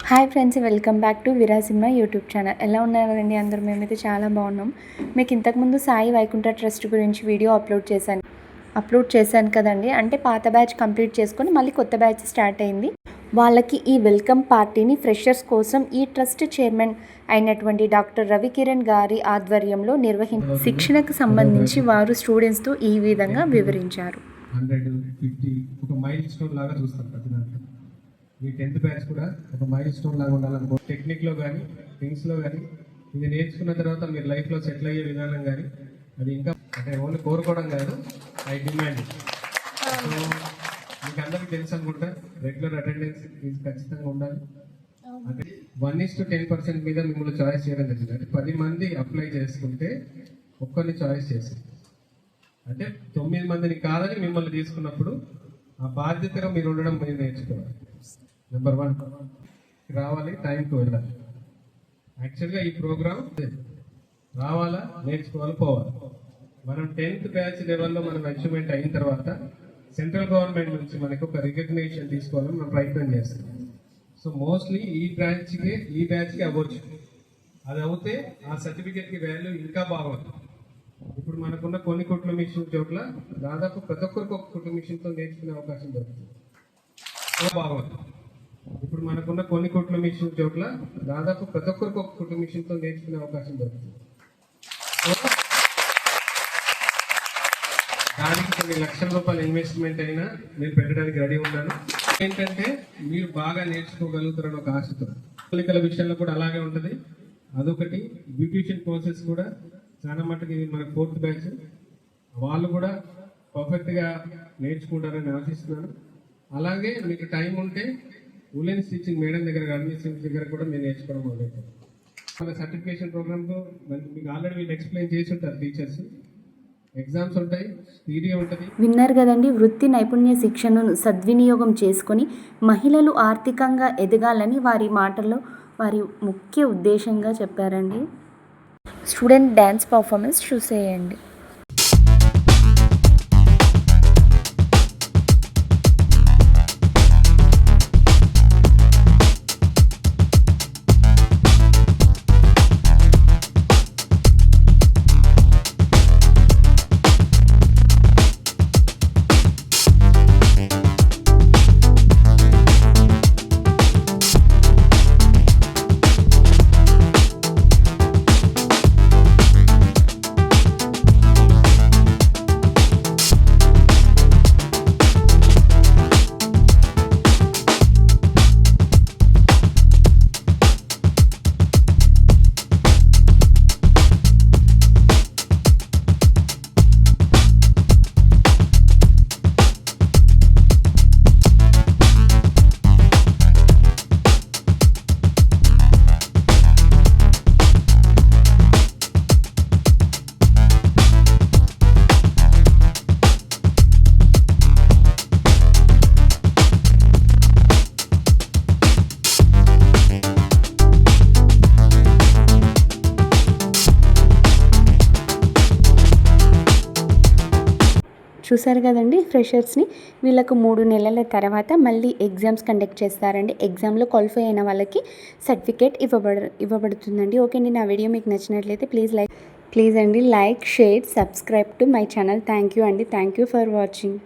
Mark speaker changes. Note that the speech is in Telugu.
Speaker 1: Hi friends, welcome back to Vira cinema YouTube channel. ఎలా ఉన్నారండి అందరూ? మేమైతే చాలా బాగున్నాం. మీకు ఇంతకుముందు సాయి వైకుంఠ ట్రస్ట్ గురించి వీడియో అప్లోడ్ చేశాను కదండి. అంటే పాత బ్యాచ్ కంప్లీట్ చేసుకొని మళ్ళీ కొత్త బ్యాచ్ స్టార్ట్ అయింది. వాళ్ళకి ఈ వెల్కమ్ పార్టీని ఫ్రెషర్స్ కోసం ఈ ట్రస్ట్ చైర్మన్ అయినటువంటి డాక్టర్ రవికిరణ్ గారి ఆధ్వర్యంలో శిక్షణకు సంబంధించి వారు స్టూడెంట్స్తో ఈ విధంగా వివరించారు.
Speaker 2: 150 ఒక మైల్ స్టోన్ లాగా చూస్తాం ప్రతి దాంట్లో. మీ 10th బ్యాచ్ కూడా ఒక మైల్ స్టోన్ లాగా ఉండాలనుకో, టెక్నిక్లో కానీ థింగ్స్లో కానీ ఇది నేర్చుకున్న తర్వాత మీరు లైఫ్లో సెటిల్ అయ్యే విధానం కానీ అది ఇంకా అంటే ఓన్లీ కోరుకోవడం కాదు, ఐ డిమాండ్. సో మీకు అందరికీ తెలుసు అనుకుంటా, రెగ్యులర్ అటెండెన్స్ ఫీజు ఖచ్చితంగా ఉండాలి. అంటే 1:10% మీద మిమ్మల్ని చాయిస్ చేయడం జరిగింది. అంటే 10 మంది అప్లై చేసుకుంటే ఒక్కరిని చాయిస్ చేసి, అంటే 9 మందిని కాదని మిమ్మల్ని తీసుకున్నప్పుడు ఆ బాధ్యతగా మీరు ఉండడం మీరు నేర్చుకోవాలి. నెంబర్ 1 రావాలి, టైంకి వెళ్ళాలి. యాక్చువల్గా ఈ ప్రోగ్రామ్ రావాలా, నేర్చుకోవాలి, పోవాలి. మనం 10th బ్యాచ్ లెవెల్లో మనం అచీవ్మెంట్ అయిన తర్వాత సెంట్రల్ గవర్నమెంట్ నుంచి మనకు ఒక రికగ్నిషన్ తీసుకోవాలని మనం ప్రయత్నం చేస్తాం. సో మోస్ట్లీ ఈ బ్యాచ్కి అవ్వచ్చు. అది అవుతే ఆ సర్టిఫికేట్కి వాల్యూ ఇంకా బాగుంటుంది. ఇప్పుడు మనకున్న కొన్ని కుట్ల మిషన్ చోట్ల దాదాపు ప్రతి ఒక్కరికి ఒక కుట్ల మిషన్తో నేర్చుకునే అవకాశం దొరుకుతుంది. బాగుంటుంది. ఇప్పుడు మనకున్న కొన్ని కుట్ల మిషన్ చోట్ల దాదాపు ప్రతి ఒక్కరికి ఒక కుట్ల మిషన్తో నేర్చుకునే అవకాశం దొరుకుతుంది. దానికి కొన్ని లక్షల రూపాయల ఇన్వెస్ట్మెంట్ అయినా నేను పెట్టడానికి రెడీ ఉన్నాను. ఏంటంటే మీరు బాగా నేర్చుకోగలుగుతారని ఒక ఆశతో. పోలికల విషయంలో కూడా అలాగే ఉంటుంది. అదొకటి. బ్యూటిషియన్ కోర్సెస్ కూడా చాలా మటుకు మన 4th బ్యాచ్ వాళ్ళు కూడా పర్ఫెక్ట్గా నేర్చుకుంటారని ఆశిస్తున్నాను. అలాగే మీకు టైం ఉంటే ఉలెన్ స్టిచ్చింగ్ మేడం దగ్గర కానీ దగ్గర కూడా మీరు నేర్చుకోవడం మొదలెట్టారు. మన సర్టిఫికేషన్ ప్రోగ్రామ్లో మీకు ఆల్రెడీ వీళ్ళు ఎక్స్ప్లెయిన్ చేసి ఉంటారు టీచర్స్. ఎగ్జామ్స్ ఉంటాయి, థియరీ ఉంటుంది.
Speaker 1: విన్నారు కదండి. వృత్తి నైపుణ్య శిక్షణను సద్వినియోగం చేసుకొని మహిళలు ఆర్థికంగా ఎదగాలని వారి మాటల్లో వారి ముఖ్య ఉద్దేశంగా చెప్పారండి. స్టూడెంట్ డ్యాన్స్ పర్ఫార్మెన్స్ చూసేయండి. చూసారు కదండి. ఫ్రెషర్స్ని వీళ్ళకు 3 నెలల తర్వాత మళ్ళీ ఎగ్జామ్స్ కండక్ట్ చేస్తారండి. ఎగ్జామ్లో క్వాలిఫై అయిన వాళ్ళకి సర్టిఫికేట్ ఇవ్వబడుతుందండి. ఓకే అండి, నా వీడియో మీకు నచ్చినట్లయితే ప్లీజ్ అండి like, share, subscribe to my channel. Thank you అండి. Thank you for watching.